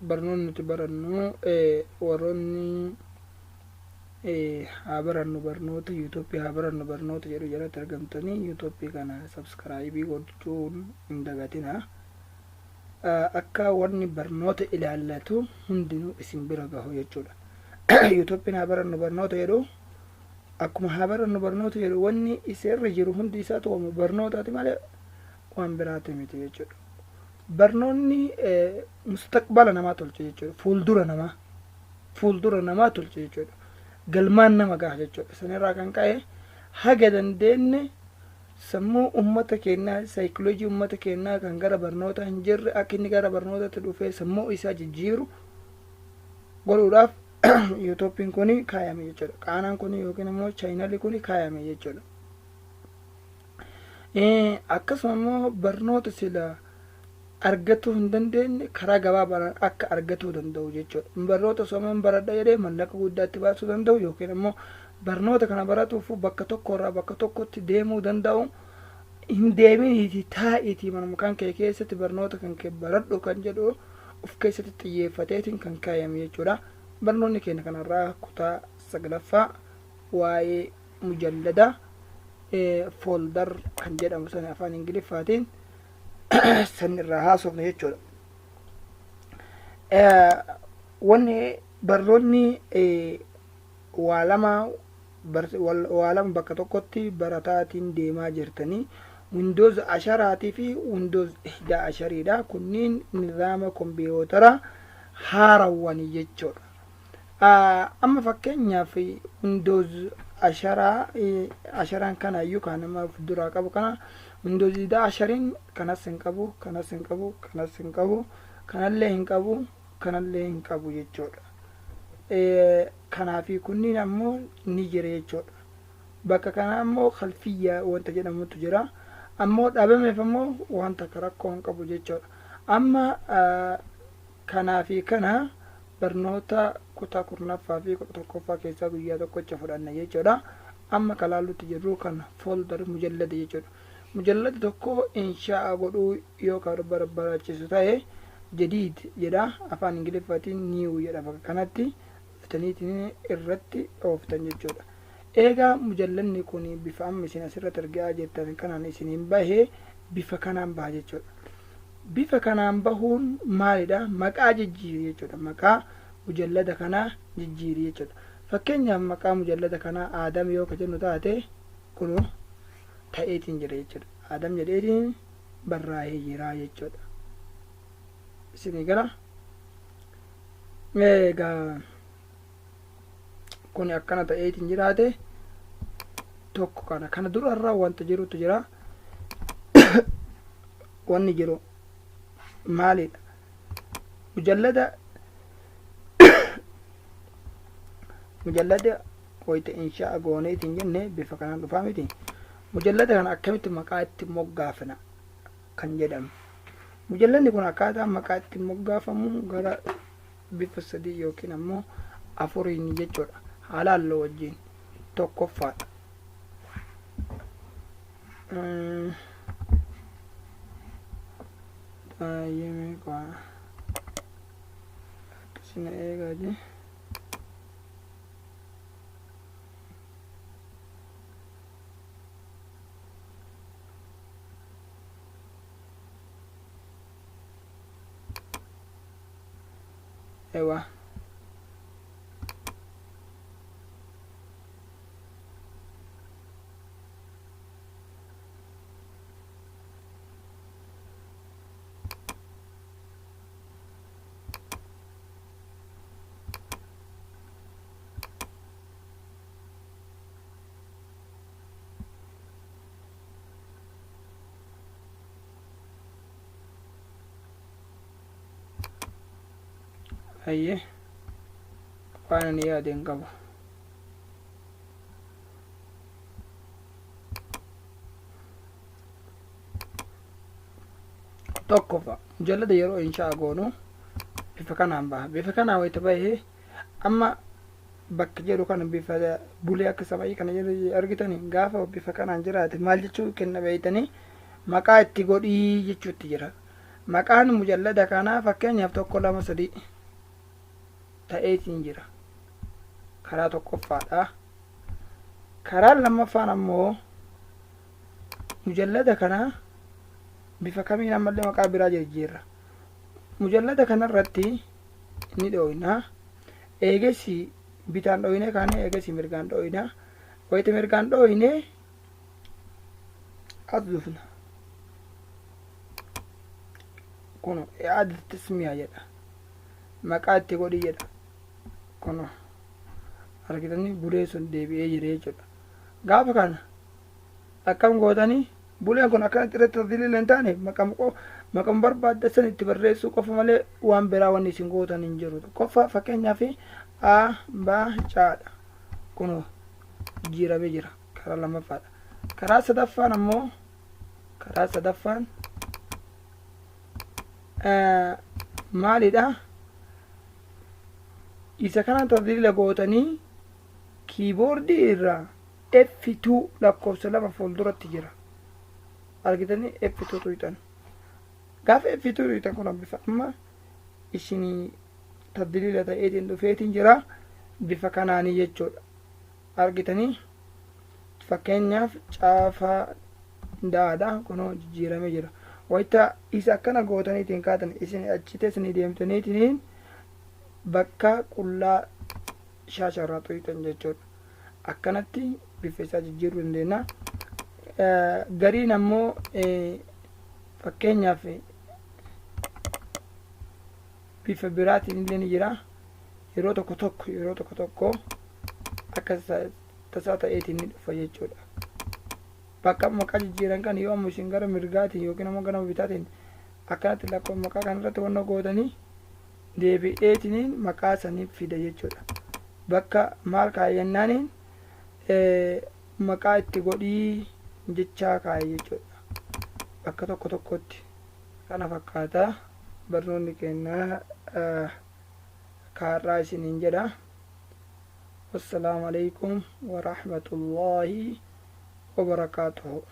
barnoonni nuti barannu warroonni haa barannu barnoota yuutuubii haa barannu barnoota jedhu jalatti argamtanii yuutuubii kana sabskraayibii gochuun hin dagatina. Akka wanni barnoota ilaallatu hundinuu isin bira gahu jechuudha. yuutuubiin haa barannu barnoota jedhu akkuma haa barannu barnoota jedhu wanni isirra jiru hundi isaa ta'u barnootaati malee waan biraati miti jechuudha. Barnoonni mustaqbala namaa tolche jechuudha. Fuuldura namaa tolche jechuudha. Galmaan nama gaha jechuudha. Sanirraa kan ka'e haga dandeenye sammuu ummata keenyaa saayikoloojii ummata keenyaa kan gara barnoota hin jirre akka inni gara barnootatti dhufee sammuu isaa jijjiiru godhuudhaaf yuutuubiin kun kaayame jechuudha. Qaanaan kun yookiin immoo chaayinalii kun kaayame jechuudha. Akkasuma immoo barnoota sila argatuu hin dandeenye karaa gabaabaan akka argatuu danda'u jechuudha. Barnoota sooman baradha jedhee mallaqa guddaatti baasuu danda'u yookiin immoo barnoota kana baratuuf bakka tokkorraa bakka tokkotti deemuu danda'u hin deeminiiti taa'iiti manuma kan kee keessatti barnoota kan kee baradhu kan jedhu of keessatti xiyyeeffateetiin kan kaayame jechuudha. Barnoonni keenya kanarraa kutaa 9ffaa waa'ee mujallada folder kan jedhamu sana afaan ingiliffaatiin sanirraa haasofne jechuudha. Wanni barnoonni waa lama bakka tokkotti barataatiin deemaa jirtanii Windows 10 fi Windows 11dha. Kunniin nidaama kompiitara haarawwanii jechuudha. Amma fakkeenyaaf Windows 10 kana iyyuu kan nama duraa qabu kana Windows 10 kanas hin qabu, kanas hin qabu, kanas hin qabu, kanallee hin qabu, kanallee hin qabu jechuudha. Kanaafi kunniin ammoo ni jira jechuudha. Bakka kana ammoo khalfiyyaa wanta jedhamutu jira. Ammoo dhabameef ammoo wanta rakkoo hin qabu jechuudha. Amma kanaafi kana barnoota kutaa 10ffaa fi 11ffaa keessaa guyyaa tokkocha fudhanna jechuudha. Amma kalaallutti jirru kan folder mujallada jechuudha. Mujallada tokko insha'a godhuu yookaan barbaachisu ta'e jadiid jedha afaan ingiliffaatiin new jedha bakka kanatti fitaniitiin irratti ooftan jechuudha. Egaa mujallanni kun bifa amma isin asirratti argaa jirtan kanaan isiniin bahee bifa kanaan baha jechuudha. Bifa kanaan bahuun maalidha? Maqaa jijjiiri jechuudha. Maqaa mujallada kanaa jijjiiri jechuudha. Fakkeenyaaf maqaa mujallada kanaa Aadam yoo ka jennu taate kunu ta'eetiin jira jechuudha. Aadam jedheetiin barraa'ee jira jechuudha. Isinii gala. Egaa kun akkana ta'eetiin jiraate tokko kana durarraa wanta jirutu jira. Wanni jiru maalidha? Mujallada wayita insha'a gooneetiin jenne bifa kanaan dhufaa miti. Mujallada kana akkamitti maqaa itti moggaafna kan jedhamu. Mujalladni kun akkaataa maqaa itti moggaafamu gara bifa 3 yookiin ammoo 4 jechuudha. Haala halluu wajjin tokkoffaadha. Yeme kwa sina eegaje ewa ayye waan ni yaadeen qabu. Tokkoffa mujallada yeroo insha'a goonu bifa kanaan baha. Bifa kanaa wayita bahee amma bakka jedhu kana bifa bulee akka samii kana jedhu argitanii gaafa bifa kanaan jiraate maal jechuu kenna beeytanii maqaa itti godhii jechuutti jira. maqaan mujallada kanaa fakkeenyaaf 1 2 3 ta'eetiin jira karaa tokkoffaadha. karaan lammaffaan ammoo mujallada kana bifa kamiin ammallee maqaa biraa jijjiirra. mujallada kanarratti ni dhooyna eegesi bitaan dhooyne kaane eegesi mirgaan dhooyna wayita mirgaan dhooyne adufna kuno i'aadat tasmiyaa jedha maqaa itti godhi jedha kuno argitanii bulee sun deebi'ee jira jechuudha. gaafa kana akkam gootanii buleen kun akkanatti irratti tadliila hin taane maqam barbaaddan itti barreessuu qofa malee waan biraa wanni isin gootan hin jiru. qofa fakkeenyaaf a ba caadha kuno jijjiiramee jira karaa lammaffaadha. karaa sadaffaan ammoo maalidha isa kana tadliila gootanii kiiboordii irraa F2 lakkoofsa 2 fuulduratti jira argitanii F2 tuyxan gaafa F2 tuyxan kun bifa amma isinii tadliila ta'eetiin dhufeetiin jira bifa kanaanii jechuudha. argitanii fakkeenyaaf caafaa daadha kunoo jijjiiramee jira. wayita isa akkana gootaniitiin kaatan isin achite isinii deemtaniitiin bakka qullaa shaasharraa tuyxan jechuudha. akkanatti bifa isaa jijjiiruu dandeenya. gariin ammoo fakkeenyaaf bifa biraatiin illee ni jira. yeroo tokko tokko akka tasaa ta'eetiin ni dhufa jechuudha. bakka maqaa jijjiiran kan yoo ammoo isin gara mirgaatiin yookiin ammoo gara bitaatiin akkanatti lakkoo maqaa kanarratti wanna gootanii deebi'eetiin maqaa saniif fida jechuudha. bakka maal kaayyannaaniin maqaa itti godhii jechaa kaaye jechuudha. bakka tokkotti kana fakkaata barnoonni keenya kaarraa isiniin jedha. wassalaamu alaikum warahmatullaahi wabarakaatuhu.